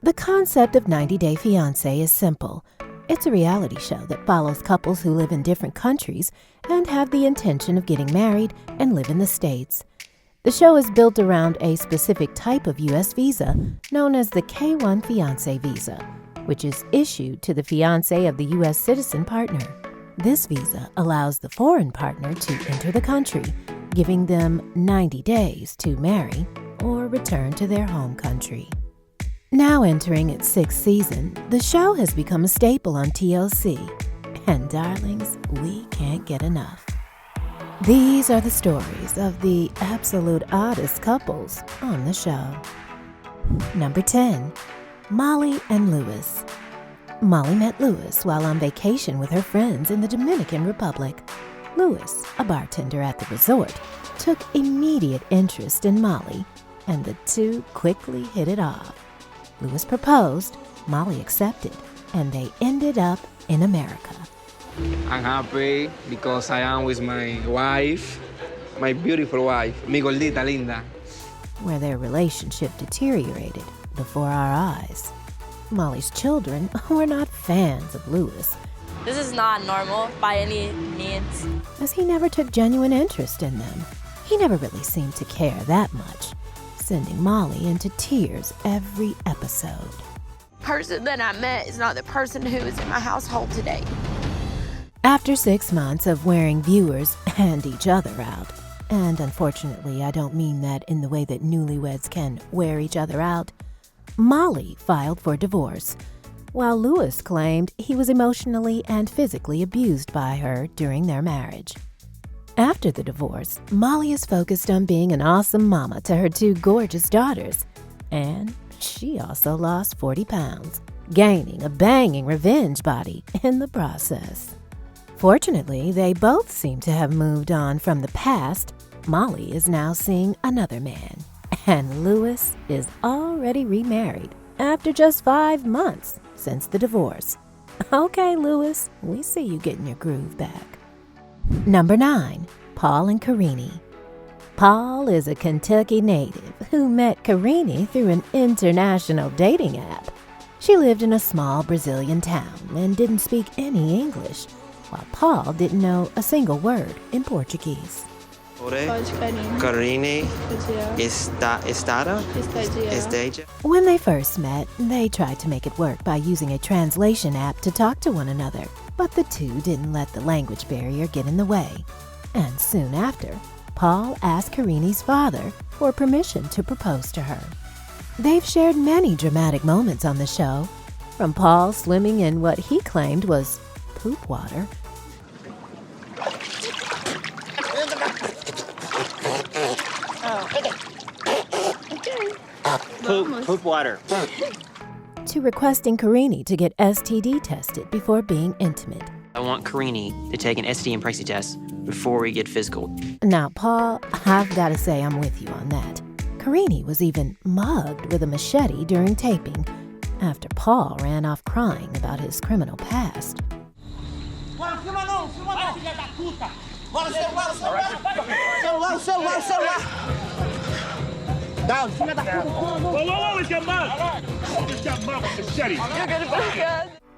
The concept of 90 Day Fiancé is simple. It's a reality show that follows couples who live in different countries and have the intention of getting married and live in the States. The show is built around a specific type of U.S. visa known as the K-1 Fiancé visa, which is issued to the fiancé of the U.S. citizen partner. This visa allows the foreign partner to enter the country, giving them 90 days to marry or return to their home country. Now entering its 6th season, the show has become a staple on TLC. And darlings, we can't get enough. These are the stories of the absolute oddest couples on the show. Number 10. Molly and Louis. Molly met Louis while on vacation with her friends in the Dominican Republic. Louis, a bartender at the resort, took immediate interest in Molly, and the two quickly hit it off. Louis proposed, Molly accepted, and they ended up in America. I'm happy because I am with my wife, my beautiful wife, mi gordita linda. Where their relationship deteriorated before our eyes. Molly's children were not fans of Louis. This is not normal by any means. As he never took genuine interest in them. He never really seemed to care that much, sending Molly into tears every episode. The person that I met is not the person who is in my household today. After 6 months of wearing viewers and each other out, and unfortunately I don't mean that in the way that newlyweds can wear each other out, Molly filed for divorce, while Louis claimed he was emotionally and physically abused by her during their marriage. After the divorce, Molly is focused on being an awesome mama to her 2 gorgeous daughters, and she also lost 40 pounds, gaining a banging revenge body in the process. Fortunately, they both seem to have moved on from the past. Molly is now seeing another man, and Louis is already remarried after just 5 months since the divorce. Okay, Louis, we see you getting your groove back. Number 9. Paul and Carini. Paul is a Kentucky native who met Carini through an international dating app. She lived in a small Brazilian town and didn't speak any English, while Paul didn't know a single word in Portuguese. Carini esteja. When they first met, they tried to make it work by using a translation app to talk to one another, but the two didn't let the language barrier get in the way. And soon after, Paul asked Carini's father for permission to propose to her. They've shared many dramatic moments on the show, from Paul swimming in what he claimed was poop water, Poop water. to requesting Carini to get STD tested before being intimate. I want Carini to take an STD and pregnancy test before we get physical. Now, Paul, I've got to say I'm with you on that. Carini was even mugged with a machete during taping after Paul ran off crying about his criminal past.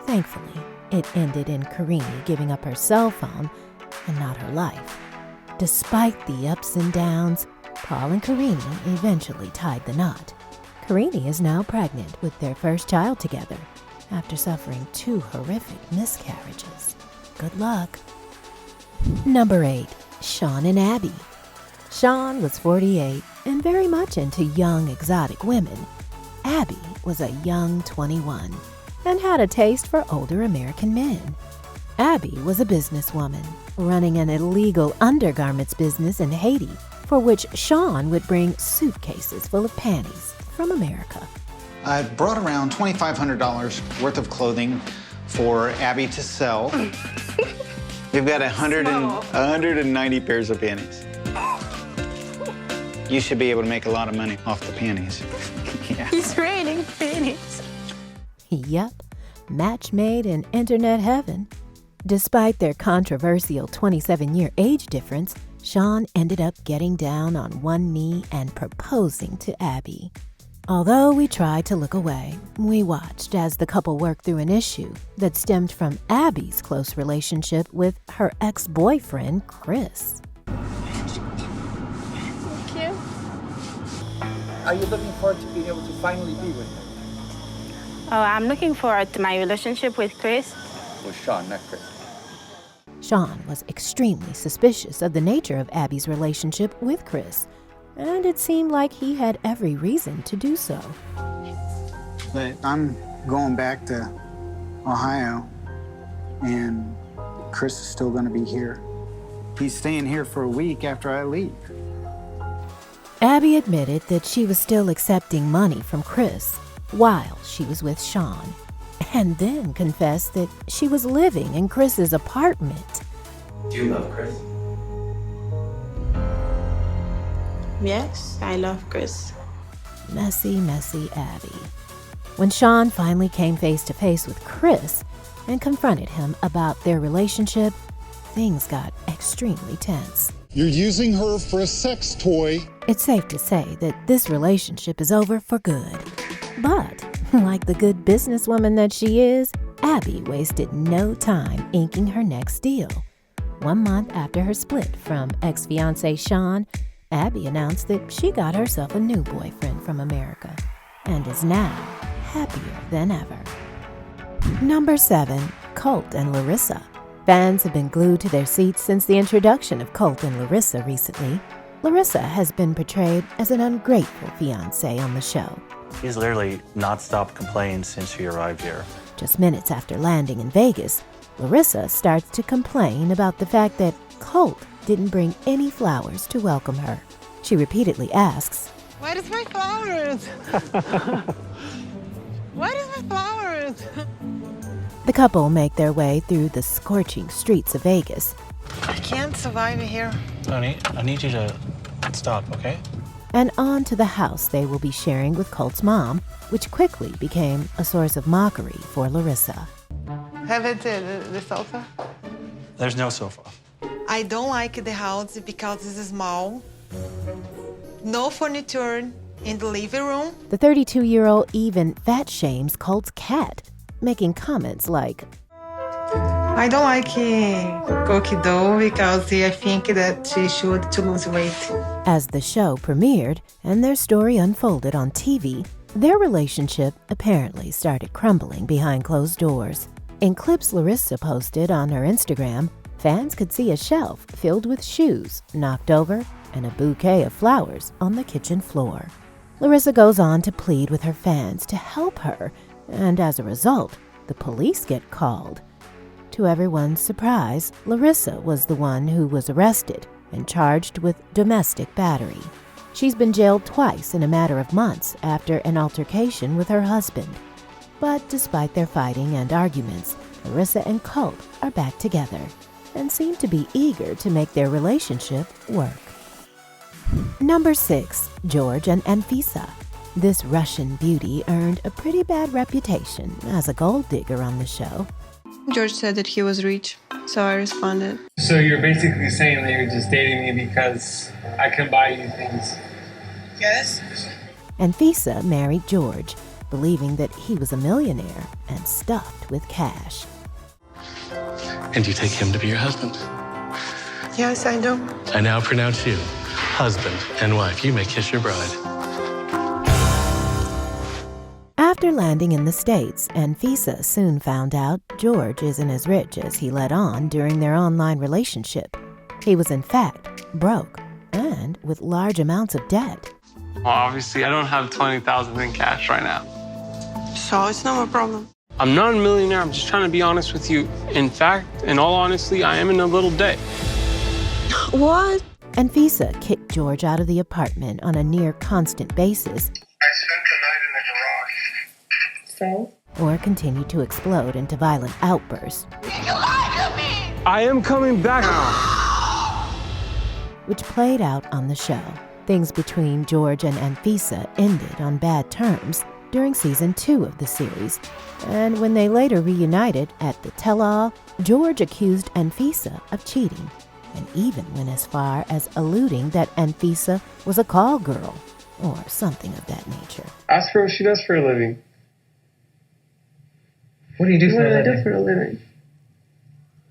Thankfully, it ended in Carini giving up her cell phone and not her life. Despite the ups and downs, Paul and Carini eventually tied the knot. Carini is now pregnant with their first child together after suffering 2 horrific miscarriages. Good luck. Number 8. Shawn and Abby. Shawn was 48 and very much into young, exotic women. Abby was a young 21 and had a taste for older American men. Abby was a businesswoman running an illegal undergarments business in Haiti, for which Shawn would bring suitcases full of panties from America. I brought around $2,500 worth of clothing for Abby to sell. We've got 190 pairs of panties. You should be able to make a lot of money off the panties. Yeah. He's raining panties. Yep, match made in internet heaven. Despite their controversial 27-year age difference, Shawn ended up getting down on one knee and proposing to Abby. Although we tried to look away, we watched as the couple worked through an issue that stemmed from Abby's close relationship with her ex-boyfriend, Chris. Thank you. Are you looking forward to being able to finally be with him? Oh, I'm looking forward to my relationship with Chris. With Shawn, not Chris. Shawn was extremely suspicious of the nature of Abby's relationship with Chris, and it seemed like he had every reason to do so. But I'm going back to Ohio, and Chris is still going to be here. He's staying here for a week after I leave. Abby admitted that she was still accepting money from Chris while she was with Shawn, and then confessed that she was living in Chris's apartment. Do you love Chris? Yes, I love Chris. Messy, messy Abby. When Shawn finally came face to face with Chris and confronted him about their relationship, things got extremely tense. You're using her for a sex toy. It's safe to say that this relationship is over for good. But, like the good businesswoman that she is, Abby wasted no time inking her next deal. 1 month after her split from ex-fiancé Shawn, Abby announced that she got herself a new boyfriend from America and is now happier than ever. Number 7, Colt and Larissa. Fans have been glued to their seats since the introduction of Colt and Larissa recently. Larissa has been portrayed as an ungrateful fiancé on the show. He's literally not stopped complaining since she arrived here. Just minutes after landing in Vegas, Larissa starts to complain about the fact that Colt didn't bring any flowers to welcome her. She repeatedly asks, "Where is my flowers? Where is my flowers?" The couple make their way through the scorching streets of Vegas. I can't survive here. Honey, I need you to stop, okay? And on to the house they will be sharing with Colt's mom, which quickly became a source of mockery for Larissa. Have it the sofa? There's no sofa. I don't like the house because it's small. No furniture in the living room. The 32-year-old even fat shames Colt's cat, making comments like, I don't like cookie dough because I think that she should to lose weight. As the show premiered and their story unfolded on TV, their relationship apparently started crumbling behind closed doors. In clips Larissa posted on her Instagram, fans could see a shelf filled with shoes knocked over and a bouquet of flowers on the kitchen floor. Larissa goes on to plead with her fans to help her, and as a result, the police get called. To everyone's surprise, Larissa was the one who was arrested and charged with domestic battery. She's been jailed twice in a matter of months after an altercation with her husband. But despite their fighting and arguments, Larissa and Colt are back together and seem to be eager to make their relationship work. Number 6, George and Anfisa. This Russian beauty earned a pretty bad reputation as a gold digger on the show. George said that he was rich, so I responded. So you're basically saying that you're just dating me because I can buy you things? Yes. Anfisa married George, believing that he was a millionaire and stuffed with cash. And you take him to be your husband? Yes, I do. I now pronounce you husband and wife. You may kiss your bride. After landing in the States, Anfisa soon found out George isn't as rich as he let on during their online relationship. He was in fact broke and with large amounts of debt. Well, obviously, I don't have $20,000 in cash right now. So it's not a problem. I'm not a millionaire. I'm just trying to be honest with you. In fact, in all honesty, I am in a little debt. What? Anfisa kicked George out of the apartment on a near constant basis. I spent the night in the garage. So? Or continued to explode into violent outbursts. You lied to me! I am coming back which played out on the show. Things between George and Anfisa ended on bad terms during season 2 of the series, and when they later reunited at the tell-all, George accused Anfisa of cheating, and even went as far as alluding that Anfisa was a call girl or something of that nature. Ask her what she does for a living. What do you do for a living? What do I do for a living?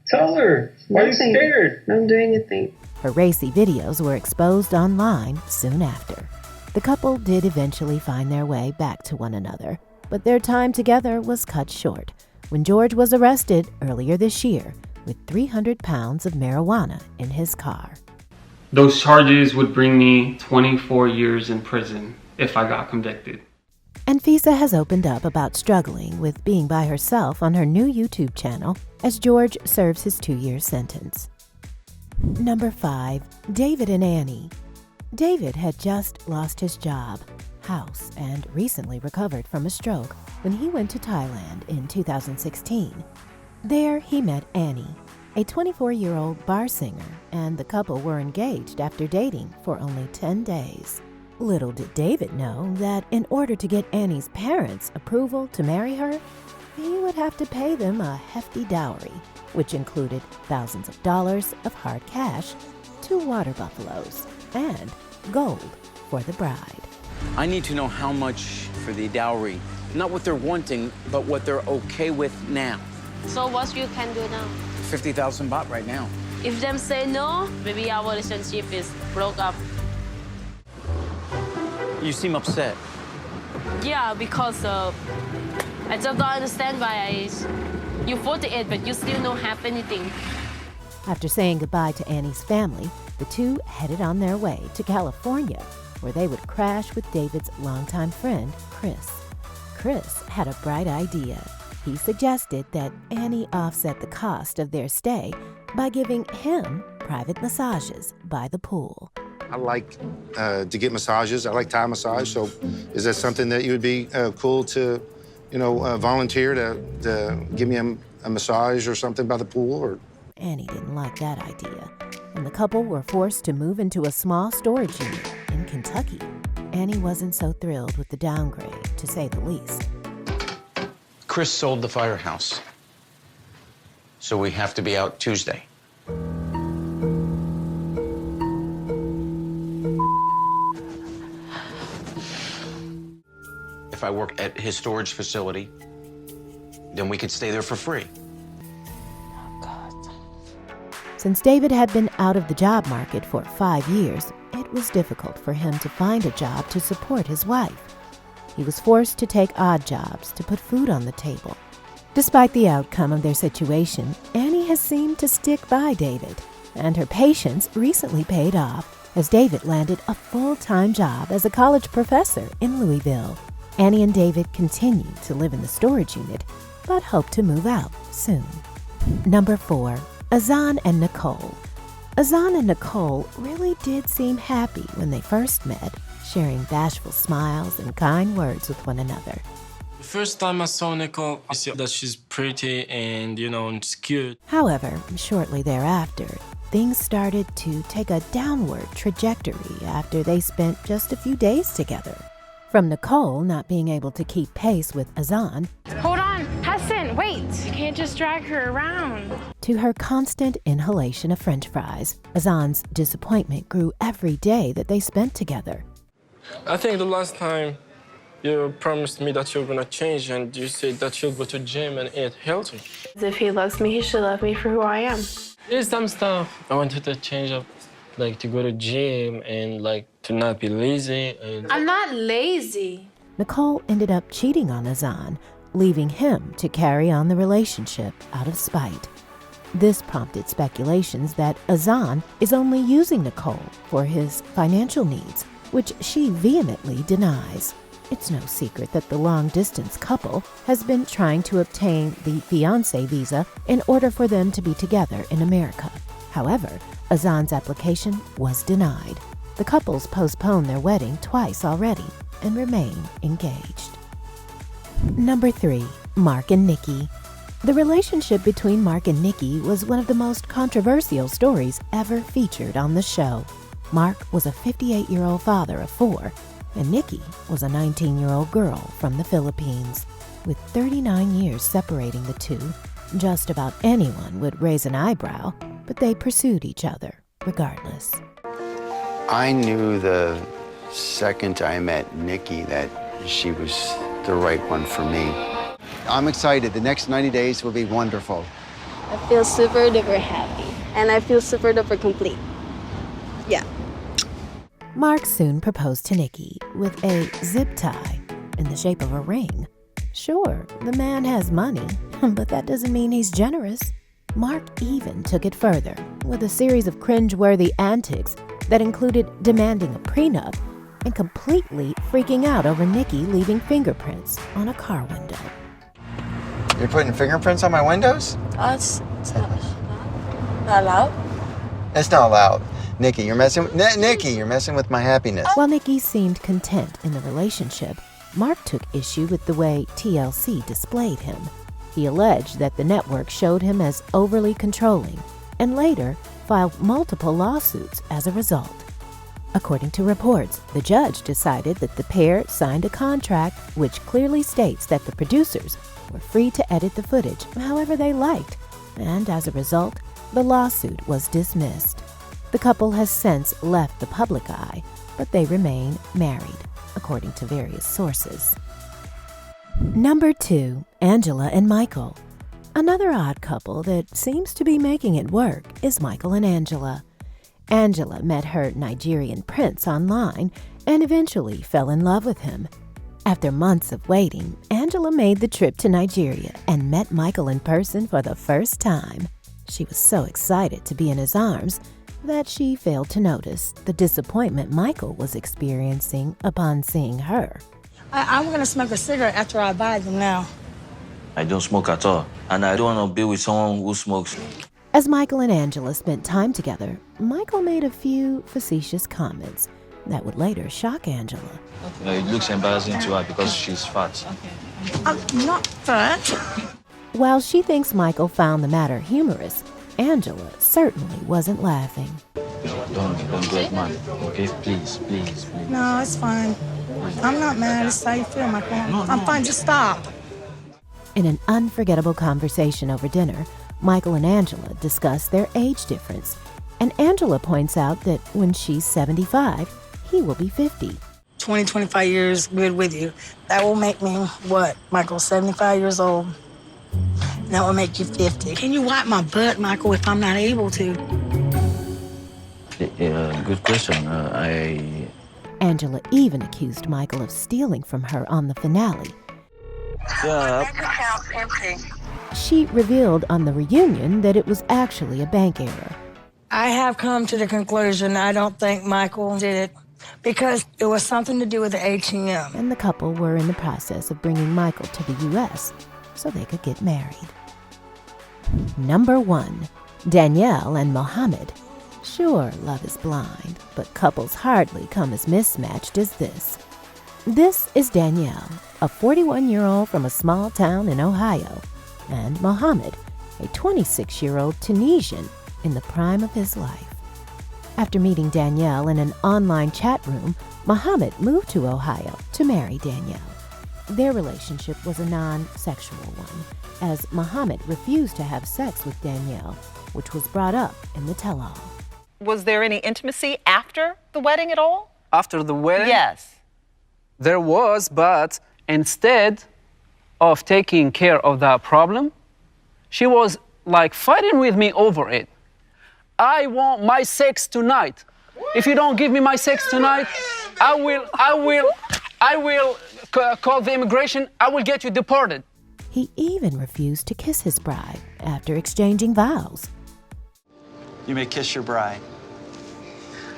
Tell her. Why are you scared? I don't do anything. Her racy videos were exposed online soon after. The couple did eventually find their way back to one another, but their time together was cut short when George was arrested earlier this year with 300 pounds of marijuana in his car. Those charges would bring me 24 years in prison if I got convicted. And Fisa has opened up about struggling with being by herself on her new YouTube channel as George serves his 2-year sentence. Number 5, David and Annie. David had just lost his job, house, and recently recovered from a stroke when he went to Thailand in 2016. There he met Annie, a 24-year-old bar singer, and the couple were engaged after dating for only 10 days. Little did David know that in order to get Annie's parents' approval to marry her, he would have to pay them a hefty dowry, which included thousands of dollars of hard cash, 2 water buffaloes, and gold for the bride. I need to know how much for the dowry. Not what they're wanting, but what they're okay with now. So what you can do now? 50,000 baht right now. If them say no, maybe our relationship is broke up. You seem upset. Yeah, because I just don't understand why you're 48, but you still don't have anything. After saying goodbye to Annie's family, the two headed on their way to California, where they would crash with David's longtime friend, Chris. Chris had a bright idea. He suggested that Annie offset the cost of their stay by giving him private massages by the pool. I like to get massages. I like Thai massage. So is that something that you would be cool to, volunteer to give me a massage or something by the pool? Or Annie didn't like that idea, and the couple were forced to move into a small storage unit in Kentucky. Annie wasn't so thrilled with the downgrade, to say the least. Chris sold the firehouse, so we have to be out Tuesday. If I work at his storage facility, then we could stay there for free. Since David had been out of the job market for 5 years, it was difficult for him to find a job to support his wife. He was forced to take odd jobs to put food on the table. Despite the outcome of their situation, Annie has seemed to stick by David, and her patience recently paid off as David landed a full-time job as a college professor in Louisville. Annie and David continue to live in the storage unit, but hope to move out soon. Number 4, Azan and Nicole. Azan and Nicole really did seem happy when they first met, sharing bashful smiles and kind words with one another. The first time I saw Nicole, I saw that she's pretty and, and cute. However, shortly thereafter, things started to take a downward trajectory after they spent just a few days together. From Nicole not being able to keep pace with Azan, Hold on, Hassan, wait! You can't just drag her around. To her constant inhalation of French fries, Azan's disappointment grew every day that they spent together. I think the last time you promised me that you're gonna change and you said that you'll go to gym and eat healthy. If he loves me, he should love me for who I am. There's some stuff I wanted to change up, like to go to gym and to not be lazy. I'm not lazy. Nicole ended up cheating on Azan, leaving him to carry on the relationship out of spite. This prompted speculations that Azan is only using Nicole for his financial needs, which she vehemently denies. It's no secret that the long-distance couple has been trying to obtain the Fiancé visa in order for them to be together in America. However, Azan's application was denied. The couples postponed their wedding twice already and remain engaged. Number 3, Mark and Nikki. The relationship between Mark and Nikki was one of the most controversial stories ever featured on the show. Mark was a 58-year-old father of 4, and Nikki was a 19-year-old girl from the Philippines. With 39 years separating the two, just about anyone would raise an eyebrow, but they pursued each other regardless. I knew the second I met Nikki that she was the right one for me. I'm excited. The next 90 days will be wonderful. I feel super duper happy, and I feel super duper complete. Yeah. Mark soon proposed to Nikki with a zip tie in the shape of a ring. Sure, the man has money, but that doesn't mean he's generous. Mark even took it further with a series of cringe-worthy antics that included demanding a prenup and completely freaking out over Nikki leaving fingerprints on a car window. You're putting fingerprints on my windows? That's not allowed. It's not allowed. Nikki, you're messing with my happiness. While Nikki seemed content in the relationship, Mark took issue with the way TLC displayed him. He alleged that the network showed him as overly controlling and later filed multiple lawsuits as a result. According to reports, the judge decided that the pair signed a contract which clearly states that the producers were free to edit the footage however they liked, and as a result, the lawsuit was dismissed. The couple has since left the public eye, but they remain married, according to various sources. Number 2, Angela and Michael. Another odd couple that seems to be making it work is Michael and Angela. Angela met her Nigerian prince online and eventually fell in love with him. After months of waiting, Angela made the trip to Nigeria and met Michael in person for the first time. She was so excited to be in his arms that she failed to notice the disappointment Michael was experiencing upon seeing her. I'm going to smoke a cigarette after I buy them now. I don't smoke at all, and I don't want to be with someone who smokes. As Michael and Angela spent time together, Michael made a few facetious comments that would later shock Angela. It looks embarrassing to her because she's fat. I'm not fat. While she thinks Michael found the matter humorous, Angela certainly wasn't laughing. Don't get mad, okay? Please. No, it's fine. I'm not mad. It's how you feel, Michael. I'm fine. Just stop. In an unforgettable conversation over dinner, Michael and Angela discuss their age difference, and Angela points out that when she's 75, he will be 50. 25 years good with you. That will make me, what, Michael, 75 years old? That will make you 50. Can you wipe my butt, Michael, if I'm not able to? Good question. Angela even accused Michael of stealing from her on the finale. Yeah. She revealed on the reunion that it was actually a bank error. I have come to the conclusion I don't think Michael did it because it was something to do with the ATM. And the couple were in the process of bringing Michael to the U.S. so they could get married. Number 1, Danielle and Mohamed. Sure, love is blind, but couples hardly come as mismatched as this. This is Danielle, a 41-year-old from a small town in Ohio, and Mohamed, a 26-year-old Tunisian in the prime of his life. After meeting Danielle in an online chat room, Mohamed moved to Ohio to marry Danielle. Their relationship was a non-sexual one, as Mohamed refused to have sex with Danielle, which was brought up in the tell-all. Was there any intimacy after the wedding at all? After the wedding? Yes. There was, but instead of taking care of that problem, she was like fighting with me over it. I want my sex tonight. If you don't give me my sex tonight, I will call the immigration. I will get you deported. He even refused to kiss his bride after exchanging vows. You may kiss your bride.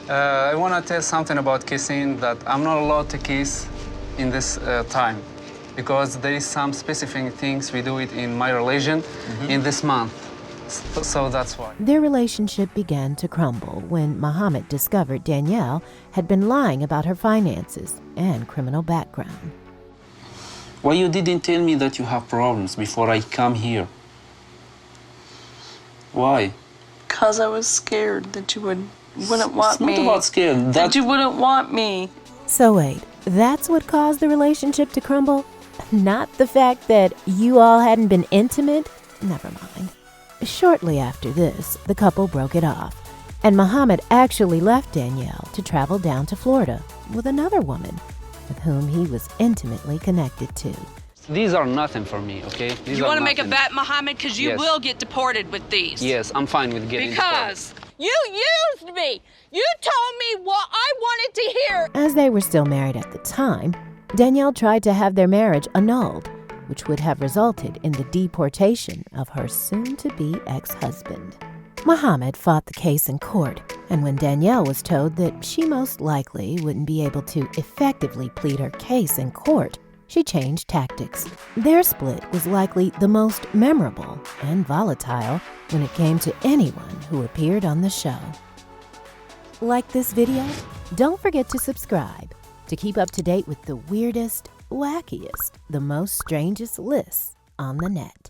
I want to tell something about kissing that I'm not allowed to kiss in this time because there is some specific things we do it in my religion in this month. So that's why. Their relationship began to crumble when Mohamed discovered Danielle had been lying about her finances and criminal background. Why you didn't tell me that you have problems before I come here? Why? Because I was scared that you wouldn't want me. It's not about scared. That you wouldn't want me. So wait, that's what caused the relationship to crumble? Not the fact that you all hadn't been intimate? Never mind. Shortly after this, the couple broke it off, and Mohamed actually left Danielle to travel down to Florida, with another woman with whom he was intimately connected to. These are nothing for me, okay? These You are want to make a nothing. bet, Mohamed? Because you Yes. will get deported with these. Yes, I'm fine with getting Because you used me. You told me what I wanted to hear. As they were still married at the time, Danielle tried to have their marriage annulled, which would have resulted in the deportation of her soon-to-be ex-husband. Mohamed fought the case in court, and when Danielle was told that she most likely wouldn't be able to effectively plead her case in court, she changed tactics. Their split was likely the most memorable and volatile when it came to anyone who appeared on the show. Like this video? Don't forget to subscribe to keep up to date with the weirdest, wackiest, the most strangest lists on the net.